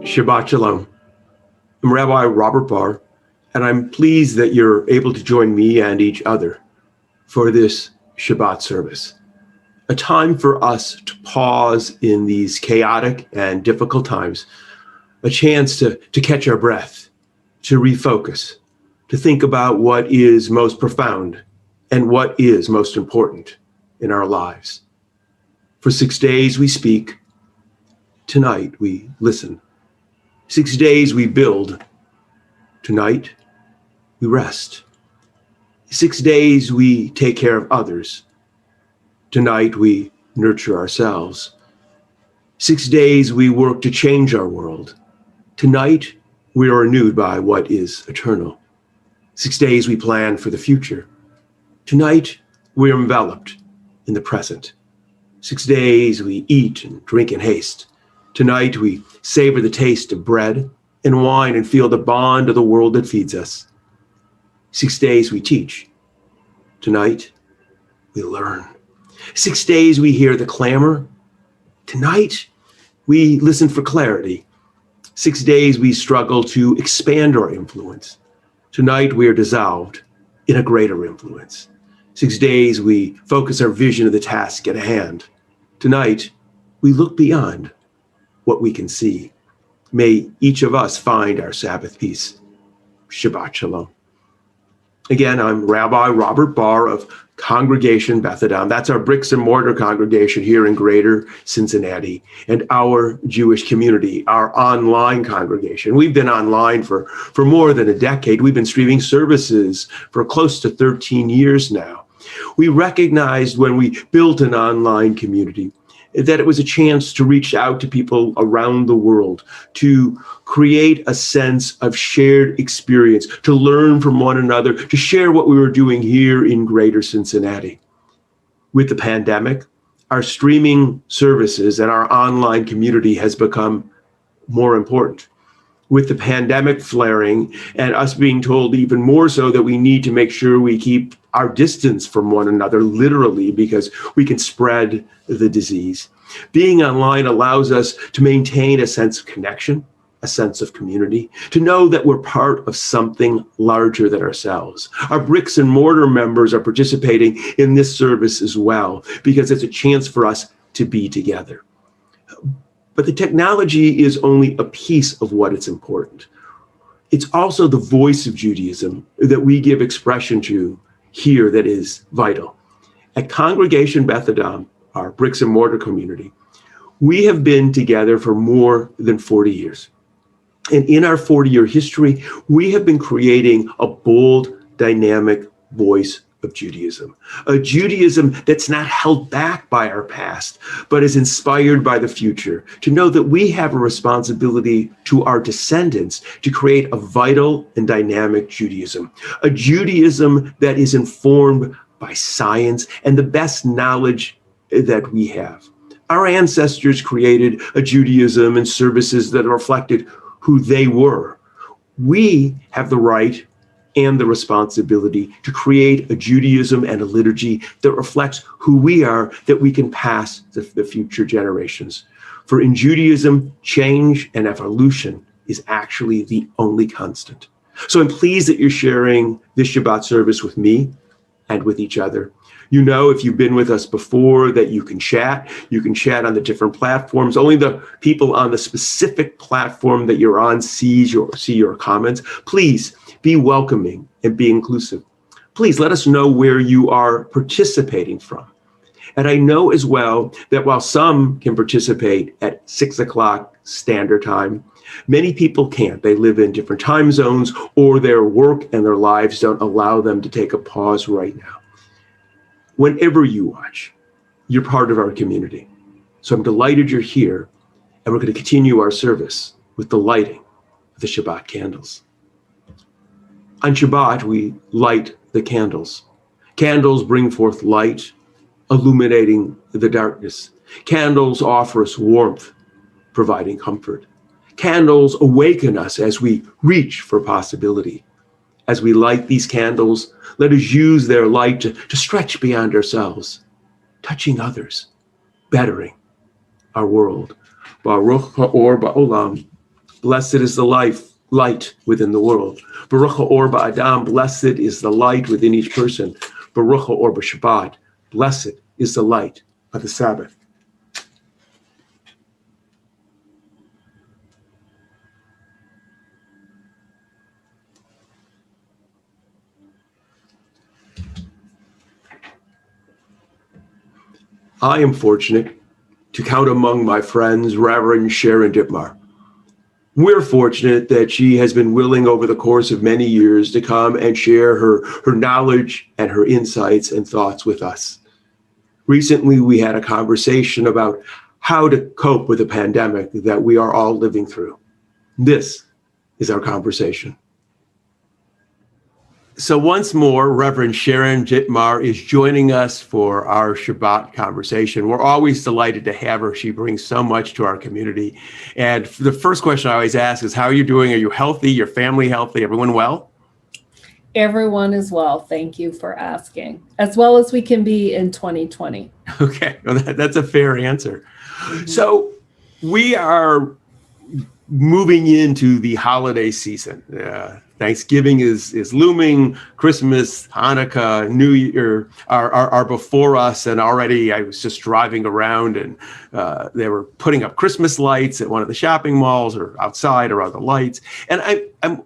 Shabbat Shalom. I'm Rabbi Robert Barr, and I'm pleased that you're able to join me and each other for this Shabbat service, a time for us to pause in these chaotic and difficult times, a chance to catch our breath, to refocus, to think about what is most profound and what is most important in our lives. For 6 days we speak, tonight we listen. 6 days we build, tonight we rest. 6 days we take care of others, tonight we nurture ourselves. 6 days we work to change our world, tonight we are renewed by what is eternal. 6 days we plan for the future, tonight we are enveloped in the present. 6 days we eat and drink in haste, tonight we savor the taste of bread and wine and feel the bond of the world that feeds us. 6 days we teach, tonight we learn. 6 days we hear the clamor, tonight we listen for clarity. 6 days we struggle to expand our influence, tonight we are dissolved in a greater influence. 6 days we focus our vision of the task at hand, tonight we look beyond what we can see. May each of us find our Sabbath peace. Shabbat Shalom. Again, I'm Rabbi Robert Barr of Congregation Beth Adam. That's our bricks and mortar congregation here in Greater Cincinnati, and our Jewish community, our online congregation. We've been online for more than a decade. We've been streaming services for close to 13 years now. We recognized when we built an online community that it was a chance to reach out to people around the world, to create a sense of shared experience, to learn from one another, to share what we were doing here in Greater Cincinnati. With the pandemic, our streaming services and our online community has become more important. With the pandemic flaring and us being told even more so that we need to make sure we keep our distance from one another, literally, because we can spread the disease. Being online allows us to maintain a sense of connection, a sense of community, to know that we're part of something larger than ourselves. Our bricks and mortar members are participating in this service as well, because it's a chance for us to be together. But the technology is only a piece of what is important. It's also the voice of Judaism that we give expression to here that is vital. At Congregation Beth Adam, our bricks and mortar community, we have been together for more than 40 years. And in our 40-year history, we have been creating a bold, dynamic voice of Judaism, a Judaism that's not held back by our past, but is inspired by the future, to know that we have a responsibility to our descendants to create a vital and dynamic Judaism, a Judaism that is informed by science and the best knowledge that we have. Our ancestors created a Judaism and services that reflected who they were. We have the right and the responsibility to create a Judaism and a liturgy that reflects who we are, that we can pass to the future generations. For in Judaism, change and evolution is actually the only constant. So I'm pleased that you're sharing this Shabbat service with me and with each other. You know, if you've been with us before, that you can chat. You can chat on the different platforms. Only the people on the specific platform that you're on see your comments. Please be welcoming and be inclusive. Please let us know where you are participating from. And I know as well that while some can participate at 6 o'clock standard time, many people can't. They live in different time zones, or their work and their lives don't allow them to take a pause right now. Whenever you watch, you're part of our community. So I'm delighted you're here, and we're going to continue our service with the lighting of the Shabbat candles. On Shabbat, we light the candles. Candles bring forth light, illuminating the darkness. Candles offer us warmth, providing comfort. Candles awaken us as we reach for possibility. As we light these candles, let us use their light to stretch beyond ourselves, touching others, bettering our world. Baruch ha'or ba'olam, blessed is the light within the world. Baruch ha'or ba'adam, blessed is the light within each person. Baruch ha'or b'Shabbat, blessed is the light of the Sabbath. I am fortunate to count among my friends Reverend Sharon Dittmar. We're fortunate that she has been willing over the course of many years to come and share her knowledge and her insights and thoughts with us. Recently, we had a conversation about how to cope with the pandemic that we are all living through. This is our conversation. So once more, Reverend Sharon Dittmar is joining us for our Shabbat conversation. We're always delighted to have her. She brings so much to our community. And the first question I always ask is, how are you doing? Are you healthy? Your family healthy? Everyone well? Everyone is well. Thank you for asking. As well as we can be in 2020. Okay, well, that's a fair answer. Mm-hmm. So we are moving into the holiday season. Thanksgiving is looming. Christmas, Hanukkah, New Year are before us. And already I was just driving around and they were putting up Christmas lights at one of the shopping malls or outside or other lights. And I'm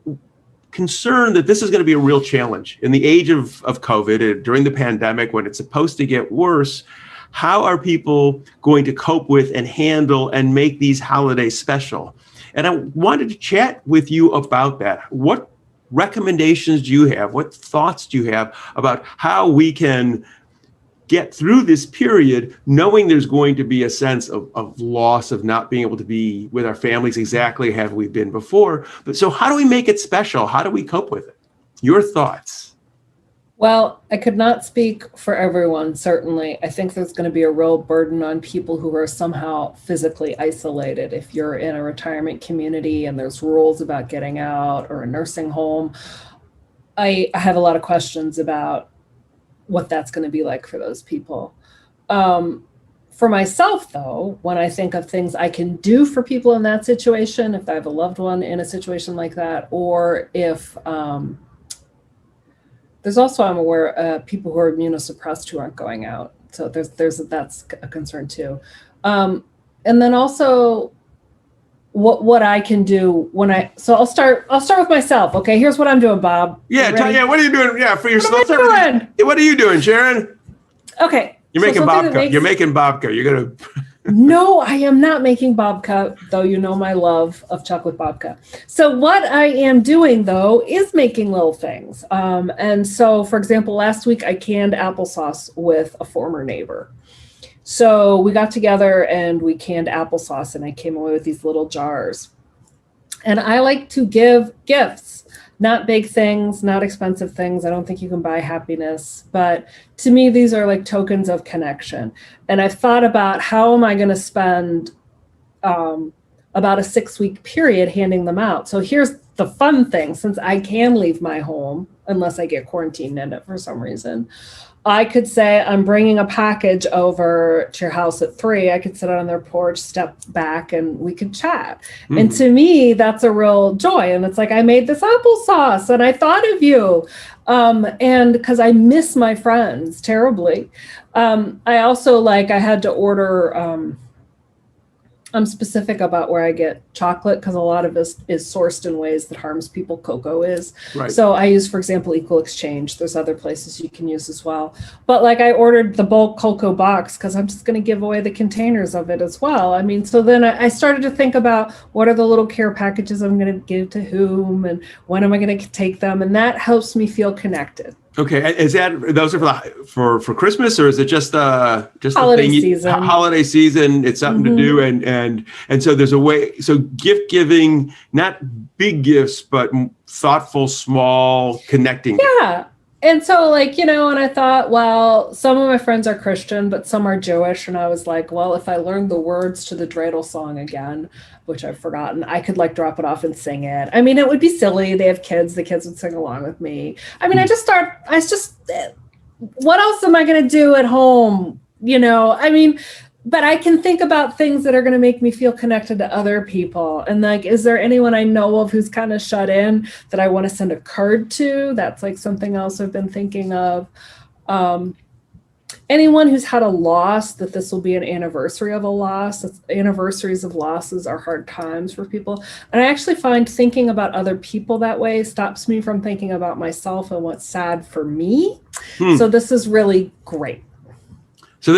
concerned that this is going to be a real challenge in the age of COVID, during the pandemic, when it's supposed to get worse. How are people going to cope with and handle and make these holidays special? And I wanted to chat with you about that. What recommendations do you have? What thoughts do you have about how we can get through this period, knowing there's going to be a sense of loss, of not being able to be with our families exactly as we've been before? But so how do we make it special? How do we cope with it? Your thoughts? Well, I could not speak for everyone, certainly. I think there's going to be a real burden on people who are somehow physically isolated. If you're in a retirement community and there's rules about getting out, or a nursing home, I have a lot of questions about what that's going to be like for those people. For myself, though, when I think of things I can do for people in that situation, if I have a loved one in a situation like that, or if there's also, I'm aware, people who are immunosuppressed who aren't going out. So that's a concern too. And then also what I can do so I'll start with myself. Okay, here's what I'm doing, Bob. Yeah, what are you doing? Yeah, for yourself. What are you doing, Sharon? Okay. You're making babka. You're making babka. You're going to... No, I am not making babka, though you know my love of chocolate babka. So what I am doing, though, is making little things. And so, for example, last week I canned applesauce with a former neighbor. So we got together and we canned applesauce, and I came away with these little jars. And I like to give gifts. Not big things, not expensive things. I don't think you can buy happiness. But to me, these are like tokens of connection. And I've thought about how am I going to spend about a 6-week period handing them out. So here's the fun thing. Since I can leave my home, unless I get quarantined in it for some reason, I could say I'm bringing a package over to your house at 3. I could sit on their porch, step back, and we could chat. Mm. And to me, that's a real joy. And it's like, I made this applesauce and I thought of you. And because I miss my friends terribly. I also I had to order, I'm specific about where I get chocolate because a lot of it is sourced in ways that harms people. Cocoa is. Right. So I use, for example, Equal Exchange. There's other places you can use as well. But I ordered the bulk cocoa box because I'm just going to give away the containers of it as well. I mean, so then I started to think about what are the little care packages I'm going to give to whom and when am I going to take them? And that helps me feel connected. Okay, is those are for Christmas, or is it just holiday season? Holiday season, it's something to do, and so there's a way. So gift giving, not big gifts, but thoughtful, small, connecting. Yeah, and so and I thought, well, some of my friends are Christian, but some are Jewish, and I was like, well, if I learned the words to the dreidel song again, which I've forgotten, I could drop it off and sing it. I mean, it would be silly. They have kids. The kids would sing along with me. I mean, what else am I going to do at home? I mean, but I can think about things that are going to make me feel connected to other people. And like, is there anyone I know of who's kind of shut in that I want to send a card to? That's like something else I've been thinking of. Anyone who's had a loss, that this will be an anniversary of a loss. Anniversaries of losses are hard times for people. And I actually find thinking about other people that way stops me from thinking about myself and what's sad for me. So this is really great. So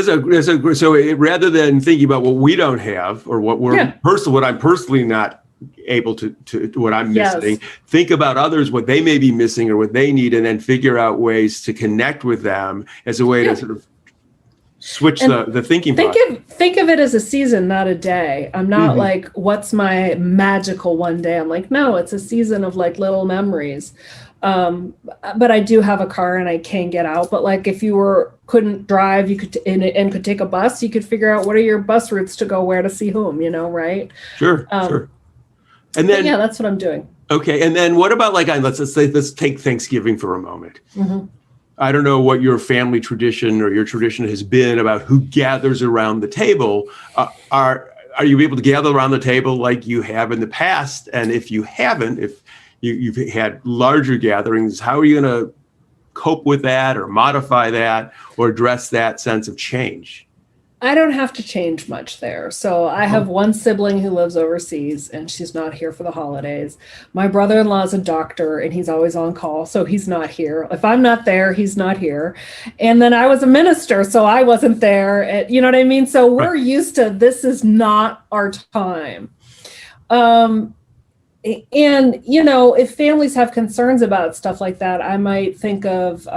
rather than thinking about what we don't have or what what I'm personally not able to what I'm missing, think about others, what they may be missing or what they need, and then figure out ways to connect with them as a way to sort of switch the thinking process. Think of it as a season, not a day. I'm not like, what's my magical one day? I'm like, no, it's a season of like little memories. But I do have a car and I can get out. But like, if you couldn't drive, you could and could take a bus, you could figure out what are your bus routes to go where to see whom, right? Sure. And then that's what I'm doing. Okay, and then what about like let's take Thanksgiving for a moment. I don't know what your family tradition or your tradition has been about who gathers around the table. Are you able to gather around the table like you have in the past? And if you haven't, if you've had larger gatherings, how are you going to cope with that or modify that or address that sense of change? I don't have to change much there. So I have one sibling who lives overseas and she's not here for the holidays. My brother-in-law is a doctor and he's always on call, so he's not here. If I'm not there, he's not here. And then I was a minister, so I wasn't there. You know what I mean? So we're used to, this is not our time. And, if families have concerns about stuff like that, I might think of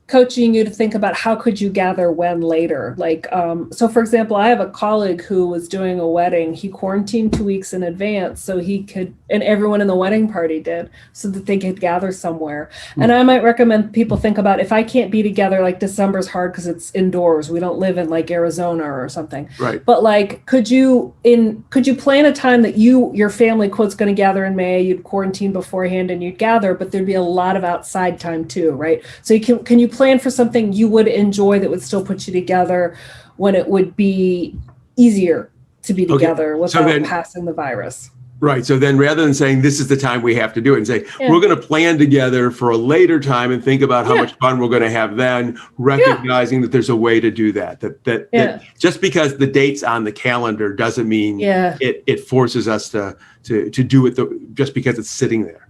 coaching you to think about how could you gather when later. Like, so for example, I have a colleague who was doing a wedding. He quarantined 2 weeks in advance so he could, and everyone in the wedding party did, so that they could gather somewhere. And I might recommend people think about, if I can't be together, like December's hard because it's indoors. We don't live in like Arizona or something. Right. But like, could you plan a time that your family quote's going to gather in May, you'd quarantine beforehand and you'd gather, but there'd be a lot of outside time too, right? So can you plan for something you would enjoy that would still put you together when it would be easier to be together without passing the virus? Right. So then rather than saying this is the time we have to do it and say, we're going to plan together for a later time and think about how much fun we're going to have then, recognizing that there's a way to do that. That just because the date's on the calendar doesn't mean it forces us to do it just because it's sitting there.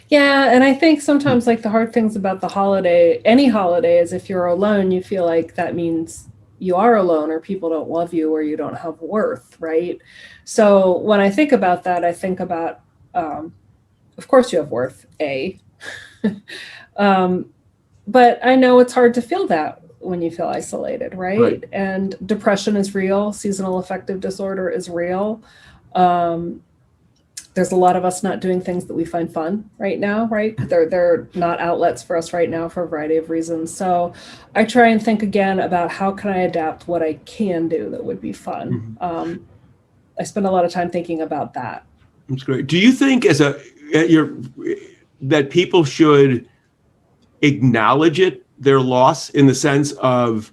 Yeah, and I think sometimes like the hard things about any holiday is if you're alone, you feel like that means you are alone or people don't love you or you don't have worth, right? So when I think about that, I think about, of course you have worth, but I know it's hard to feel that when you feel isolated, right? And depression is real. Seasonal affective disorder is real. There's a lot of us not doing things that we find fun right now, right? They're not outlets for us right now for a variety of reasons. So I try and think again about how can I adapt what I can do that would be fun. I spend a lot of time thinking about that. That's great. Do you think that people should acknowledge their loss, in the sense of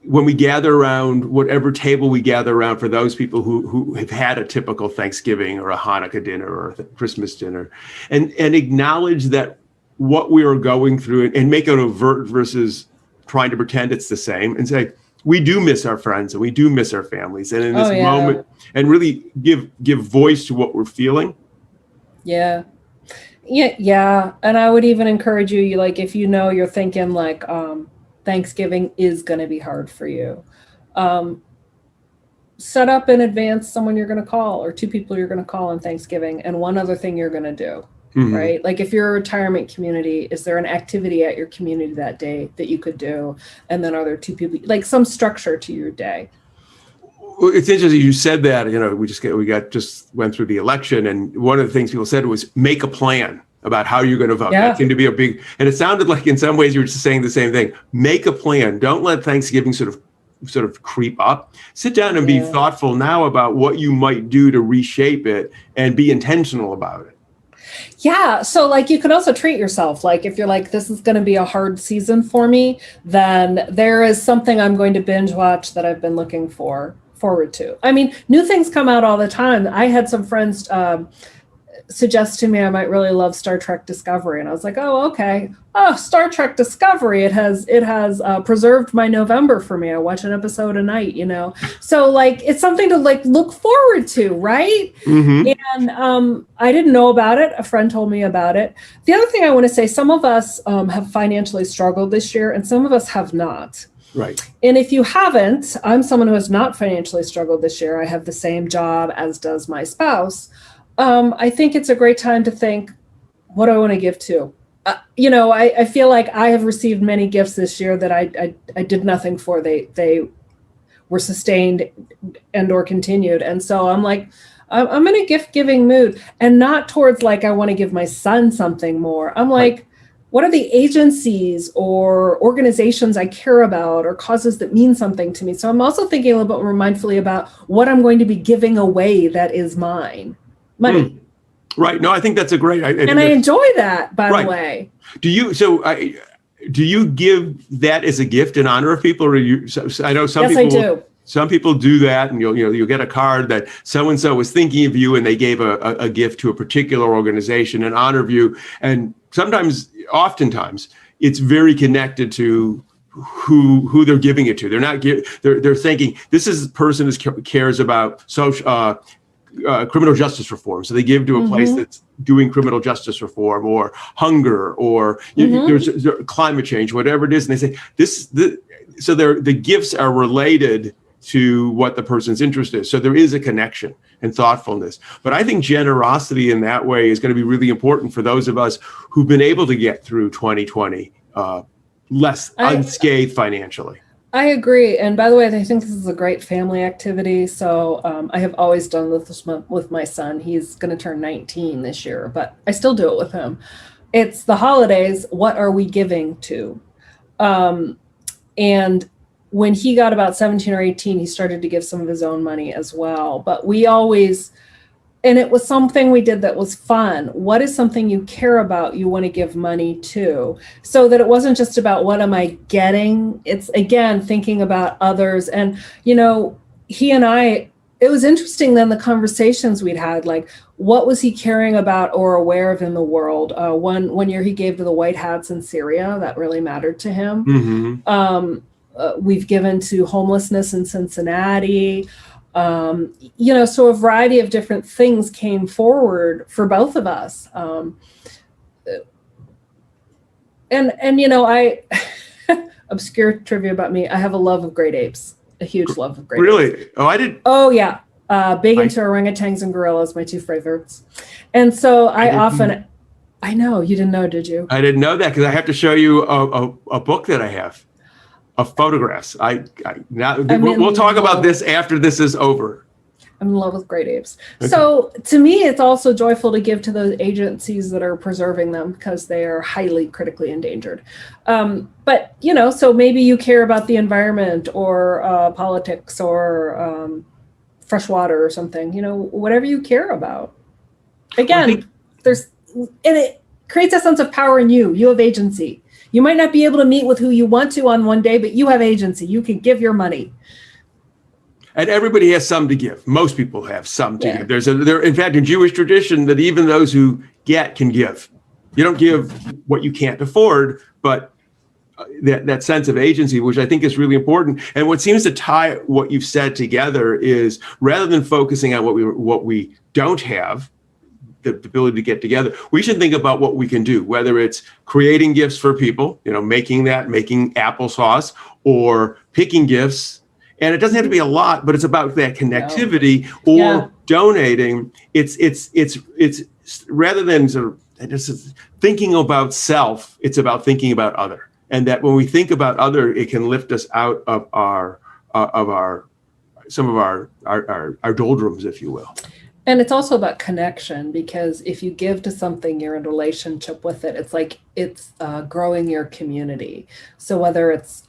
when we gather around whatever table we gather around, for those people who have had a typical Thanksgiving or a Hanukkah dinner or a Christmas dinner, and acknowledge that what we are going through and make it overt versus trying to pretend it's the same, and say, we do miss our friends and we do miss our families. And in this moment, and really give voice to what we're feeling. Yeah. And I would even encourage you, like, if you're thinking like, Thanksgiving is going to be hard for you. Set up in advance someone you're going to call, or two people you're going to call on Thanksgiving, and one other thing you're going to do, right? Like if you're a retirement community, is there an activity at your community that day that you could do? And then are there two people, like some structure to your day? Well, it's interesting you said that. We just went through the election, and one of the things people said was make a plan about how you're going to vote. That seemed to be and it sounded like in some ways you were just saying the same thing. Make a plan. Don't let Thanksgiving sort of creep up. Sit down and be thoughtful now about what you might do to reshape it and be intentional about it. Yeah. So like you can also treat yourself. Like if you're like, this is going to be a hard season for me, then there is something I'm going to binge watch that I've been looking forward to. I mean, new things come out all the time. I had some friends suggest to me I might really love Star Trek Discovery, and I was like, oh, okay. Oh, Star Trek Discovery. It has preserved my November for me. I watch an episode a night, So like it's something to like look forward to, right? Mm-hmm. And I didn't know about it. A friend told me about it. The other thing I want to say, some of us have financially struggled this year, and some of us have not. Right. And if you haven't, I'm someone who has not financially struggled this year. I have the same job as does my spouse. I think it's a great time to think, what do I want to give to? I feel like I have received many gifts this year that I did nothing for. They were sustained and or continued. And so I'm like, I'm in a gift giving mood, and not towards like, I want to give my son something more. I'm like, right. What are the agencies or organizations I care about or causes that mean something to me? So I'm also thinking a little bit more mindfully about what I'm going to be giving away that is mine. Money. Right. No, I think that's a great. I enjoy that, by the way. Do you give that as a gift in honor of people, or I know some people. Yes, I do. Some people do that, and you'll get a card that so and so was thinking of you, and they gave a gift to a particular organization in honor of you. And oftentimes, it's very connected to who they're giving it to. They're not they're thinking this is the person who cares about social. Criminal justice reform. So they give to a place that's doing criminal justice reform or hunger or there's climate change, whatever it is. And they say so the gifts are related to what the person's interest is. So there is a connection and thoughtfulness. But I think generosity in that way is going to be really important for those of us who've been able to get through 2020 less unscathed financially. I agree. And by the way, I think this is a great family activity. So I have always done this with my son. He's going to turn 19 this year, but I still do it with him. It's the holidays. What are we giving to? And when he got about 17 or 18, he started to give some of his own money as well. But we always, and it was something we did that was fun. What is something you care about, you want to give money to? So that it wasn't just about what am I getting? It's, again, thinking about others. And, he and I, it was interesting then the conversations we'd had, like, what was he caring about or aware of in the world? One year he gave to the White Hats in Syria. That really mattered to him. Mm-hmm. We've given to homelessness in Cincinnati. So a variety of different things came forward for both of us. I obscure trivia about me. I have a love of great apes, a huge love of great apes. Really? Oh, I did. Oh yeah. Big into orangutans and gorillas, my two favorites. And so I know you didn't know, did you? I didn't know that because I have to show you a book that I have. Of photographs. We'll talk about this after this is over. I'm in love with great apes. Okay. So to me, it's also joyful to give to those agencies that are preserving them because they are highly critically endangered. But so maybe you care about the environment or politics or fresh water or something. Whatever you care about. Again, it creates a sense of power in you. You have agency. You might not be able to meet with who you want to on one day, but you have agency. You can give your money. And everybody has some to give. Most people have some to give. In fact, in Jewish tradition, that even those who get can give. You don't give what you can't afford, but that sense of agency, which I think is really important. And what seems to tie what you've said together is rather than focusing on what we don't have, the ability to get together, we should think about what we can do, whether it's creating gifts for people, making applesauce or picking gifts. And it doesn't have to be a lot, but it's about that connectivity or donating. It's rather than sort of just thinking about self, it's about thinking about other. And that when we think about other, it can lift us out of some of our doldrums, if you will. And it's also about connection, because if you give to something, you're in a relationship with it. It's like it's growing your community. So whether it's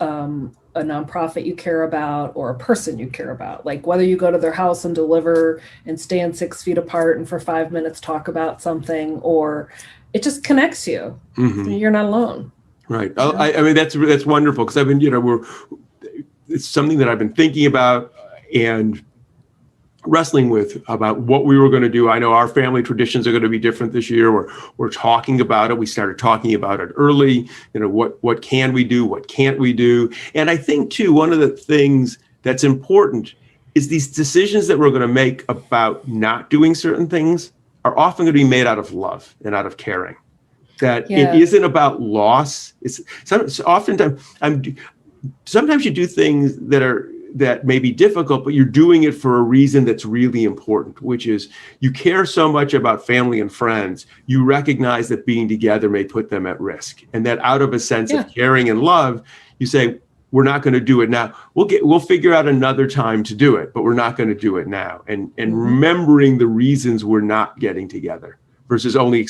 a nonprofit you care about or a person you care about, like whether you go to their house and deliver and stand 6 feet apart and for 5 minutes talk about something, or it just connects you. You're not alone. Right. I mean, that's wonderful, because I've been, it's something that I've been thinking about and wrestling with about what we were going to do. I know our family traditions are going to be different this year. We're talking about it. We started talking about it early. What can we do? What can't we do? And I think too, one of the things that's important is these decisions that we're going to make about not doing certain things are often going to be made out of love and out of caring. That it isn't about loss. It's oftentimes sometimes you do things that may be difficult, but you're doing it for a reason that's really important, which is you care so much about family and friends, you recognize that being together may put them at risk. And that out of a sense of caring and love, you say, we're not going to do it now. We'll figure out another time to do it, but we're not going to do it now. And remembering the reasons we're not getting together versus only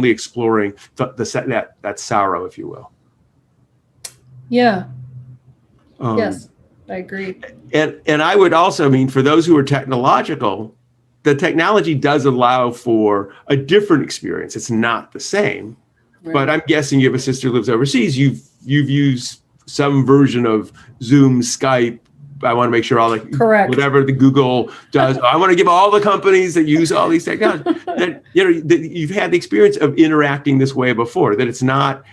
exploring that sorrow, if you will. Yeah. Yes. I agree. And I would also mean, for those who are technological, the technology does allow for a different experience. It's not the same, but I'm guessing you have a sister who lives overseas. You've used some version of Zoom, Skype. I want to make sure whatever the Google does. I want to give all the companies that use all these technologies that you've had the experience of interacting this way before. That it's not.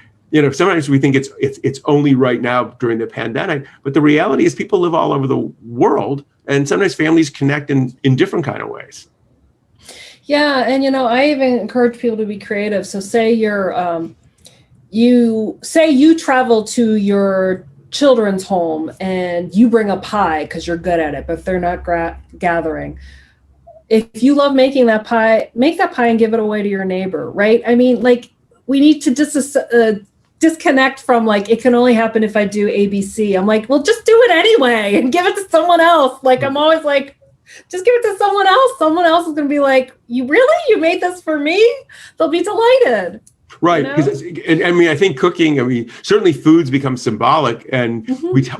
Sometimes we think it's only right now during the pandemic, but the reality is people live all over the world, and sometimes families connect in different kind of ways. Yeah, and I even encourage people to be creative. So say you travel to your children's home and you bring a pie because you're good at it, but if they're not gathering. If you love making that pie, make that pie and give it away to your neighbor, right? I mean, we need to disconnect from it can only happen if I do ABC. I'm like, well, just do it anyway and give it to someone else. I'm always like, just give it to someone else. Someone else is going to be like, you made this for me? They'll be delighted. Right. And I mean, I think cooking, certainly foods become symbolic, and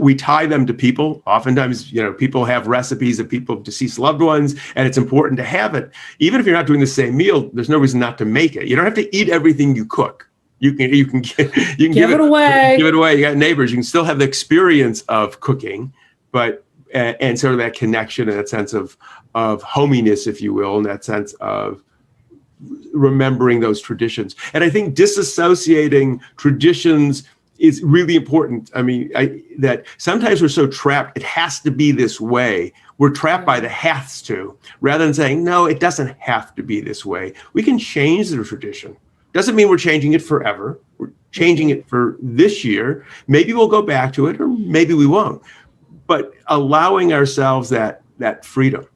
we tie them to people. Oftentimes, people have recipes of deceased loved ones, and it's important to have it. Even if you're not doing the same meal, there's no reason not to make it. You don't have to eat everything you cook. You can give it away. Give it away. You got neighbors. You can still have the experience of cooking, but and sort of that connection and that sense of hominess, if you will, and that sense of remembering those traditions. And I think disassociating traditions is really important. I mean, that sometimes we're so trapped. It has to be this way. We're trapped by the has to, rather than saying, no, it doesn't have to be this way. We can change the tradition. Doesn't mean we're changing it forever. We're changing it for this year. Maybe we'll go back to it, or maybe we won't. But allowing ourselves that freedom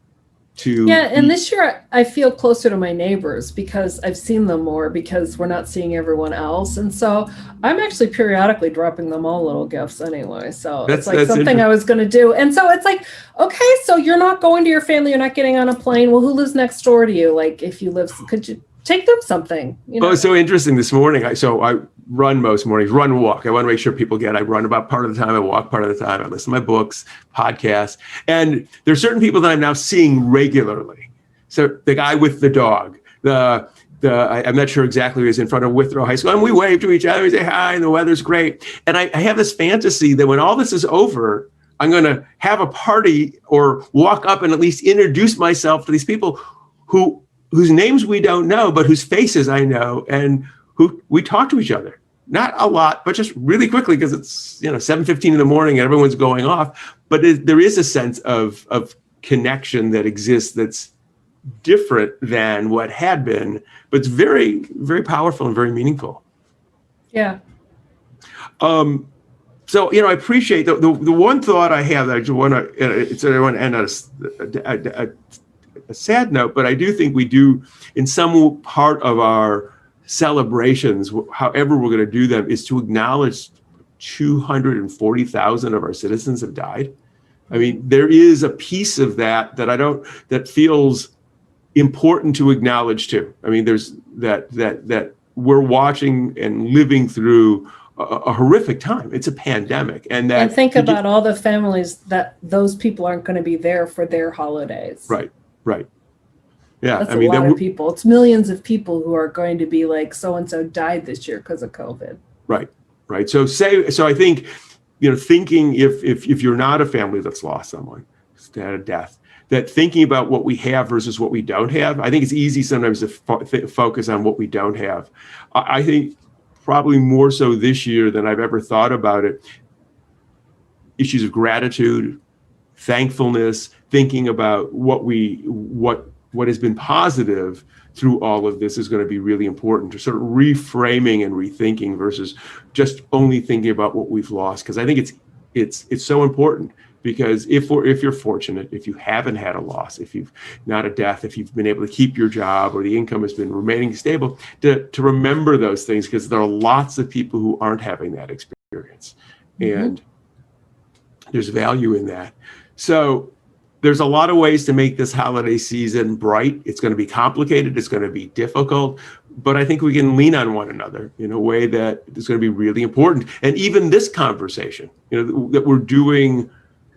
to and this year I feel closer to my neighbors because I've seen them more, because we're not seeing everyone else, and so I'm actually periodically dropping them all little gifts anyway. So it's something I was going to do, and so it's like, okay, so you're not going to your family, you're not getting on a plane. Well, who lives next door to you? If you live, could you take them something? Oh, it's so interesting. This morning, I run most mornings, walk. I want to make sure people I run about part of the time, I walk part of the time, I listen to my books, podcasts. And there's certain people that I'm now seeing regularly. So the guy with the dog, I'm not sure exactly who is in front of Withrow High School, and we wave to each other, we say hi, and the weather's great. And I have this fantasy that when all this is over, I'm going to have a party or walk up and at least introduce myself to these people whose names we don't know, but whose faces I know, and who we talk to each other. Not a lot, but just really quickly, because it's 7:15 in the morning and everyone's going off. But there is a sense of connection that exists that's different than what had been, but it's very, very powerful and very meaningful. Yeah. So I appreciate the one thought I have that I just want to end on a sad note, but I do think we do, in some part of our celebrations, however we're going to do them, is to acknowledge 240,000 of our citizens have died. I mean, there is a piece of that feels important to acknowledge too. I mean, there's that we're watching and living through a horrific time. It's a pandemic. And think about all the families that those people aren't going to be there for their holidays. Right. Yeah. That's a lot of people. It's millions of people who are going to be like, so-and-so died this year because of COVID. Right. So I think, thinking if you're not a family that's lost someone, had a death, that thinking about what we have versus what we don't have, I think it's easy sometimes to focus on what we don't have. I think probably more so this year than I've ever thought about it, issues of gratitude, thankfulness, thinking about what has been positive through all of this is going to be really important, to sort of reframing and rethinking versus just only thinking about what we've lost. Because I think it's so important, because if you're fortunate, if you haven't had a loss, if you've not a death, if you've been able to keep your job or the income has been remaining stable, to remember those things, because there are lots of people who aren't having that experience. Mm-hmm. And there's value in that. So there's a lot of ways to make this holiday season bright. It's going to be complicated. It's going to be difficult. But I think we can lean on one another in a way that is going to be really important. And even this conversation, that we're doing,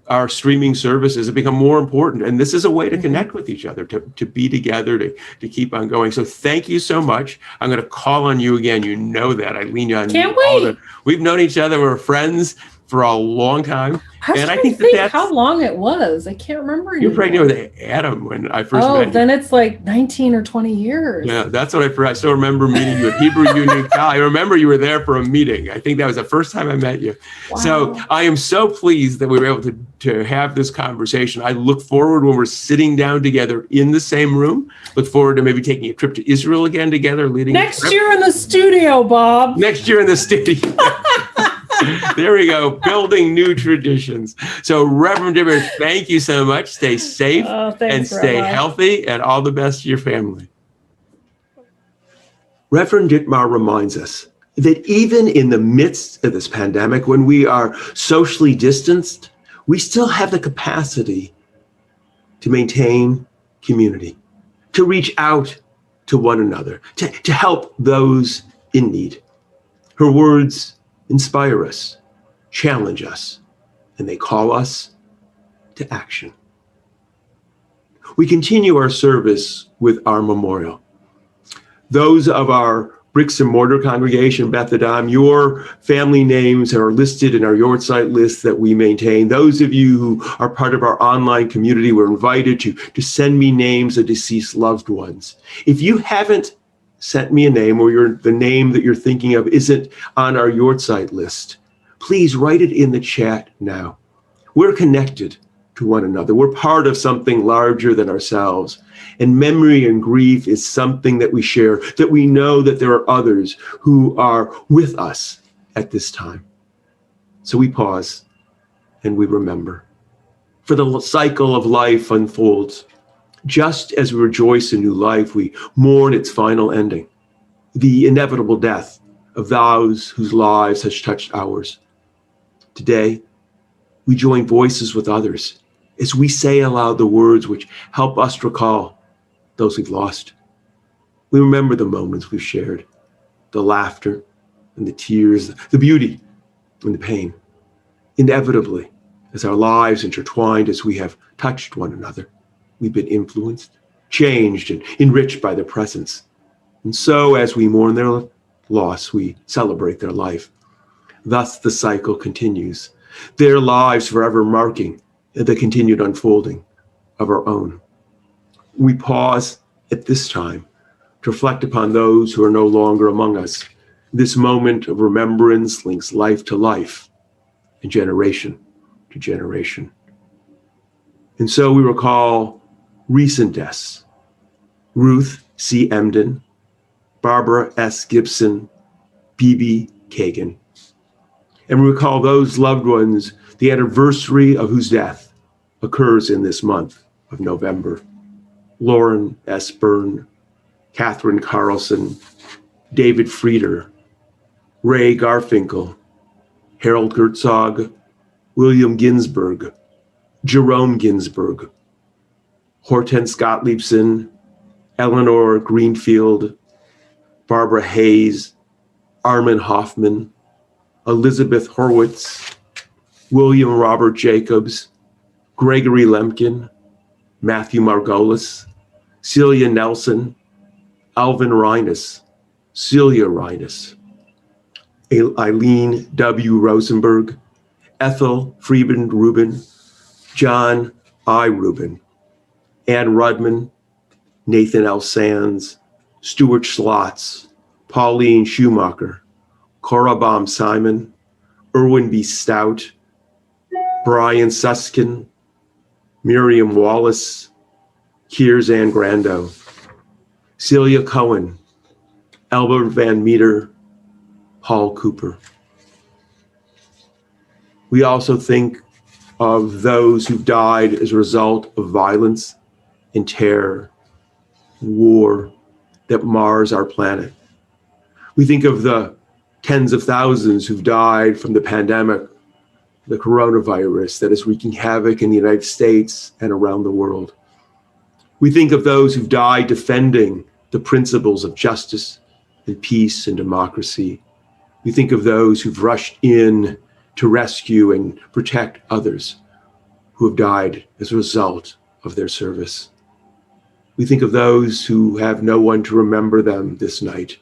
our streaming services have become more important. And this is a way to connect with each other, to be together, to keep on going. So thank you so much. I'm going to call on you again. You know that. I lean on you. Can't wait. We've known each other. We're friends for a long time. And I think that's how long it was. I can't remember anymore. You're pregnant with Adam when I first met you. Oh, then it's like 19 or 20 years. Yeah, that's what I still remember meeting you at Hebrew Union College. I remember you were there for a meeting. I think that was the first time I met you. Wow. So I am so pleased that we were able to have this conversation. I look forward when we're sitting down together in the same room. Look forward to maybe taking a trip to Israel again together. Next year in the studio, Bob. Next year in the studio. There we go, building new traditions. So Reverend Dittmar, thank you so much. Stay safe and stay healthy, and all the best to your family. Reverend Dittmar reminds us that even in the midst of this pandemic, when we are socially distanced, we still have the capacity to maintain community, to reach out to one another, to help those in need. Her words inspire us, challenge us, and they call us to action. We continue our service with our memorial. Those of our bricks and mortar congregation, Beth Adam, your family names are listed in our Yortzeit list that we maintain. Those of you who are part of our online community were invited to send me names of deceased loved ones. If you haven't sent me a name, or the name that you're thinking of isn't on our Yortzeit list, please write it in the chat now. We're connected to one another. We're part of something larger than ourselves. And memory and grief is something that we share, that we know that there are others who are with us at this time. So we pause and we remember. For the cycle of life unfolds. Just as we rejoice in new life, we mourn its final ending, the inevitable death of those whose lives has touched ours. Today, we join voices with others as we say aloud the words which help us recall those we've lost. We remember the moments we've shared, the laughter and the tears, the beauty and the pain. Inevitably, as our lives intertwined, as we have touched one another, we've been influenced, changed, and enriched by their presence. And so, as we mourn their loss, we celebrate their life. Thus, the cycle continues, their lives forever marking the continued unfolding of our own. We pause at this time to reflect upon those who are no longer among us. This moment of remembrance links life to life and generation to generation. And so we recall recent deaths: Ruth C. Emden, Barbara S. Gibson, B.B. Kagan. And we recall those loved ones, the anniversary of whose death occurs in this month of November: Lauren S. Byrne, Catherine Carlson, David Frieder, Ray Garfinkel, Harold Herzog, William Ginsberg, Jerome Ginsberg, Hortense Gottliebson, Eleanor Greenfield, Barbara Hayes, Armin Hoffman, Elizabeth Horwitz, William Robert Jacobs, Gregory Lemkin, Matthew Margolis, Celia Nelson, Alvin Reines, Celia Reines, Eileen W. Rosenberg, Ethel Friedman Rubin, John I. Rubin, Ann Rudman, Nathan L. Sands, Stuart Schlotz, Pauline Schumacher, Cora Baum Simon, Irwin B. Stout, Brian Suskin, Miriam Wallace, Kierzan Grando, Celia Cohen, Albert Van Meter, Paul Cooper. We also think of those who died as a result of violence and terror, war that mars our planet. We think of the tens of thousands who've died from the pandemic, the coronavirus that is wreaking havoc in the United States and around the world. We think of those who've died defending the principles of justice and peace and democracy. We think of those who've rushed in to rescue and protect others who have died as a result of their service. We think of those who have no one to remember them this night.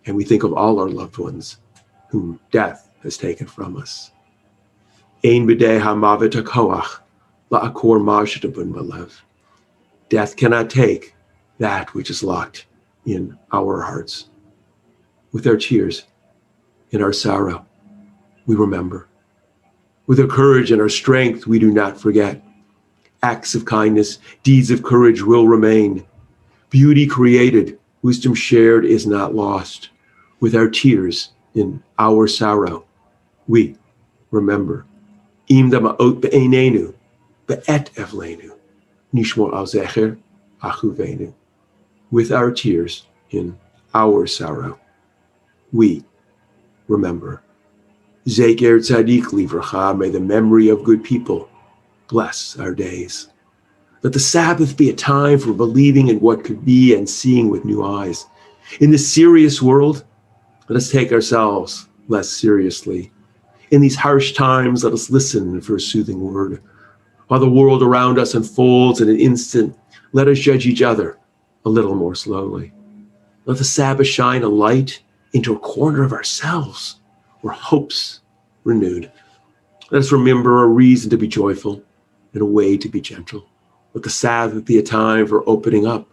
And we think of all our loved ones whom death has taken from us. Ein b'dei hamavet hakoach la'akor ma shetabun b'lev. Death cannot take that which is locked in our hearts. With our tears, in our sorrow, we remember. With our courage and our strength, we do not forget. Acts of kindness, deeds of courage will remain. Beauty created, wisdom shared is not lost. With our tears, in our sorrow, we remember. Im dama'ot be'einenu, be'et evlenu, nishmor al zecher achuvenu. With our tears, in our sorrow, we remember. Zeker tzadik livracha, may the memory of good people bless our days. Let the Sabbath be a time for believing in what could be and seeing with new eyes. In this serious world, let us take ourselves less seriously. In these harsh times, let us listen for a soothing word. While the world around us unfolds in an instant, let us judge each other a little more slowly. Let the Sabbath shine a light into a corner of ourselves where hope's renewed. Let us remember a reason to be joyful and a way to be gentle. Let the Sabbath be a time for opening up.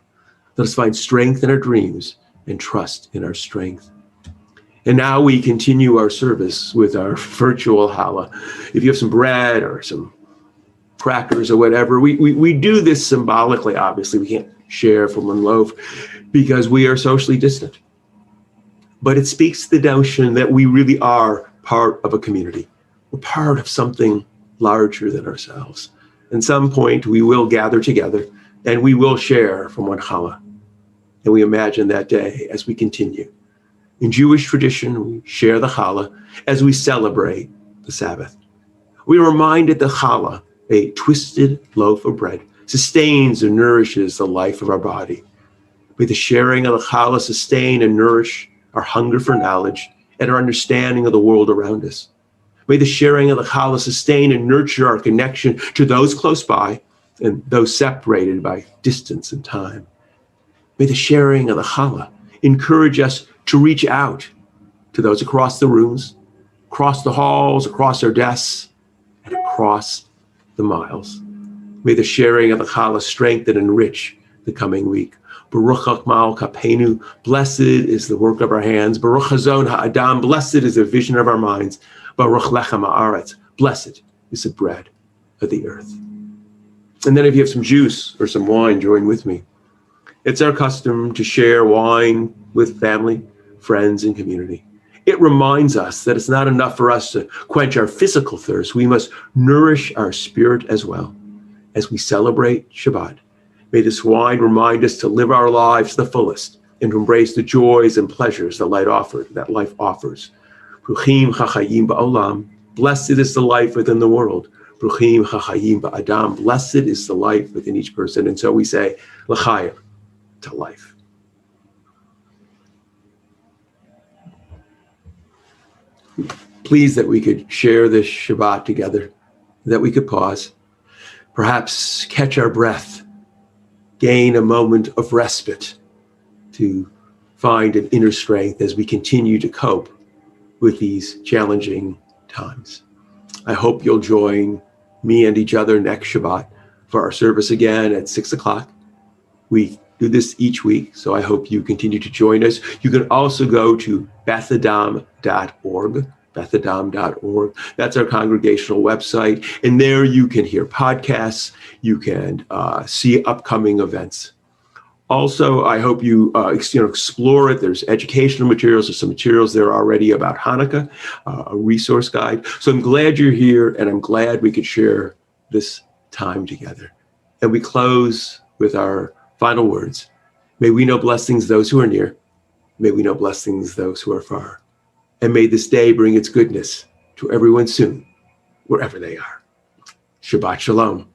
Let us find strength in our dreams and trust in our strength. And now we continue our service with our virtual challah. If you have some bread or some crackers or whatever, we do this symbolically, obviously. We can't share from one loaf because we are socially distant. But it speaks to the notion that we really are part of a community. We're part of something larger than ourselves. At some point, we will gather together and we will share from one challah. And we imagine that day as we continue. In Jewish tradition, we share the challah as we celebrate the Sabbath. We are reminded that challah, a twisted loaf of bread, sustains and nourishes the life of our body. May the sharing of the challah sustain and nourish our hunger for knowledge and our understanding of the world around us. May the sharing of the challah sustain and nurture our connection to those close by and those separated by distance and time. May the sharing of the challah encourage us to reach out to those across the rooms, across the halls, across our desks, and across the miles. May the sharing of the challah strengthen and enrich the coming week. Baruch Hakmal Kapenu, blessed is the work of our hands. Baruch Hazon Ha'adam, blessed is the vision of our minds. Baruch Lechem Ha'aretz, blessed is the bread of the earth. And then if you have some juice or some wine, join with me. It's our custom to share wine with family, friends, and community. It reminds us that it's not enough for us to quench our physical thirst. We must nourish our spirit as well. As we celebrate Shabbat, may this wine remind us to live our lives to the fullest and to embrace the joys and pleasures that life offers. Bruchim chachayim ba'olam, blessed is the life within the world. Bruchim chachayim ba'adam, blessed is the life within each person. And so we say, l'chaim, to life. pleased that we could share this Shabbat together, that we could pause, perhaps catch our breath, gain a moment of respite to find an inner strength as we continue to cope with these challenging times. I hope you'll join me and each other next Shabbat for our service again at 6 o'clock. We do this each week, so I hope you continue to join us. You can also go to bethadam.org, bethadam.org. That's our congregational website, and there you can hear podcasts, you can see upcoming events. Also, I hope you explore it. There's educational materials. There's some materials there already about Hanukkah, a resource guide. So I'm glad you're here, and I'm glad we could share this time together. And we close with our final words. May we know blessings those who are near. May we know blessings those who are far. And may this day bring its goodness to everyone soon, wherever they are. Shabbat Shalom.